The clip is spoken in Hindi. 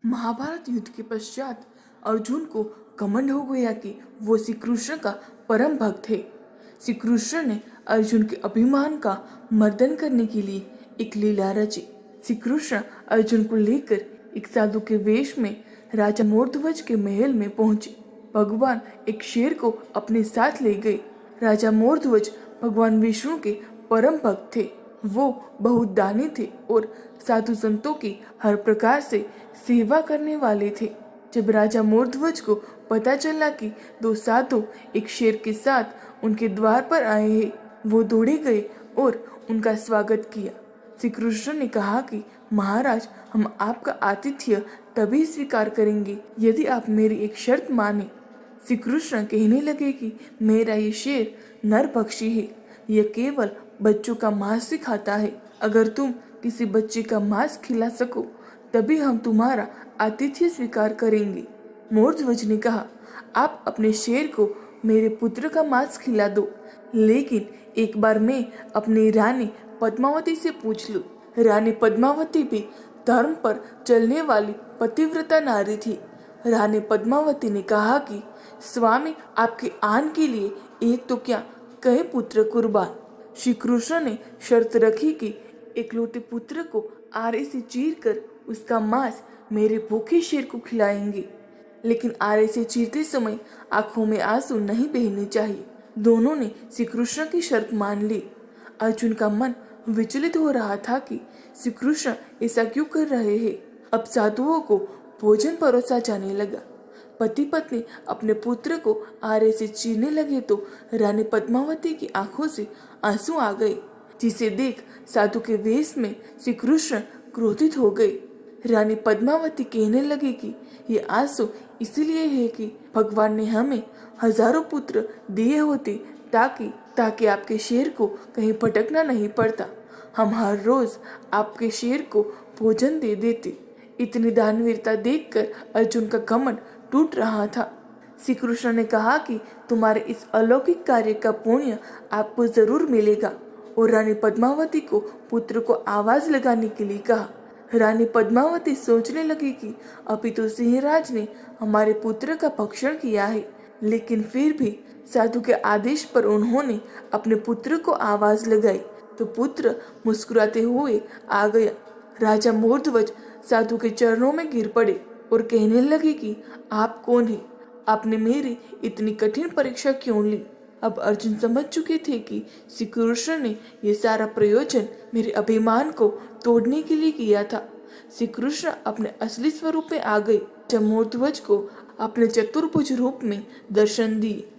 महाभारत युद्ध के पश्चात अर्जुन को घमंड हो गया कि वो श्री कृष्ण का परम भक्त है। श्री कृष्ण ने अर्जुन के अभिमान का मर्दन करने के लिए एक लीला रची। श्री कृष्ण अर्जुन को लेकर एक साधु के वेश में राजा मोरध्वज के महल में पहुंचे। भगवान एक शेर को अपने साथ ले गए। राजा मोरध्वज भगवान विष्णु के परम भक्त थे। वो बहुत दानी थे और साधु संतों की हर प्रकार से सेवा करने वाले थे। जब राजा मोरध्वज को पता चला कि दो साधु एक शेर के साथ उनके द्वार पर आए हैं, वो दौड़े गए और उनका स्वागत किया। श्री कृष्ण ने कहा कि महाराज, हम आपका आतिथ्य तभी स्वीकार करेंगे यदि आप मेरी एक शर्त माने। श्री कृष्ण कहने लगे कि मेरा ये शेर नर पक्षी है, यह केवल बच्चों का मांस ही खाता है। अगर तुम किसी बच्चे का मांस खिला सको तभी हम तुम्हारा आतिथ्य स्वीकार करेंगे। मोरध्वज ने कहा, आप अपने शेर को मेरे पुत्र का मांस खिला दो, लेकिन एक बार मैं अपनी रानी पद्मावती से पूछ लूं। रानी पद्मावती भी धर्म पर चलने वाली पतिव्रता नारी थी। रानी पद्मावती ने कहा कि स्वामी, आपके आन के लिए एक तो क्या कई पुत्र कुर्बान। श्री कृष्ण ने शर्त रखी कि एकलौते पुत्र को आरे से चीर कर उसका मांस मेरे भूखे शेर को खिलाएंगे, लेकिन आरे से चीरते समय आंखों में आंसू नहीं बहने चाहिए। दोनों ने श्री कृष्ण की शर्त मान ली। अर्जुन का मन विचलित हो रहा था कि श्री कृष्ण ऐसा क्यों कर रहे हैं। अब साधुओं को भोजन परोसा जाने लगा। पति पत्नी अपने पुत्र को आरे से चीरने लगे तो रानी पद्मावती की आंखों से आंसू आ गए, जिसे देख साधु के वेश में श्री कृष्ण क्रोधित हो गए। रानी पद्मावती कहने लगी कि ये आंसू इसलिए है कि भगवान ने हमें हजारों पुत्र दिए होते ताकि आपके शेर को कहीं भटकना नहीं पड़ता। हम हर रोज आपके शेर को भोजन दे देते। इतनी दानवीरता देखकर अर्जुन का घमंड टूट रहा था। श्री कृष्ण ने कहा कि तुम्हारे इस अलौकिक कार्य का पुण्य आपको जरूर मिलेगा, और रानी पद्मावती को पुत्र को आवाज लगाने के लिए कहा। रानी पद्मावती सोचने लगी कि अभी तो सिंहराज ने हमारे पुत्र का भक्षण किया है, लेकिन फिर भी साधु के आदेश पर उन्होंने अपने पुत्र को आवाज लगाई तो पुत्र मुस्कुराते हुए आ गया। राजा मोरध्वज साधु के चरणों में गिर पड़े और कहने लगे कि आप कौन हैं? आपने मेरी इतनी कठिन परीक्षा क्यों ली? अब अर्जुन समझ चुके थे कि श्री कृष्ण ने यह सारा प्रयोजन मेरे अभिमान को तोड़ने के लिए किया था। श्री कृष्ण अपने असली स्वरूप में आ गए। जब मोरध्वज को अपने चतुर्भुज रूप में दर्शन दिए।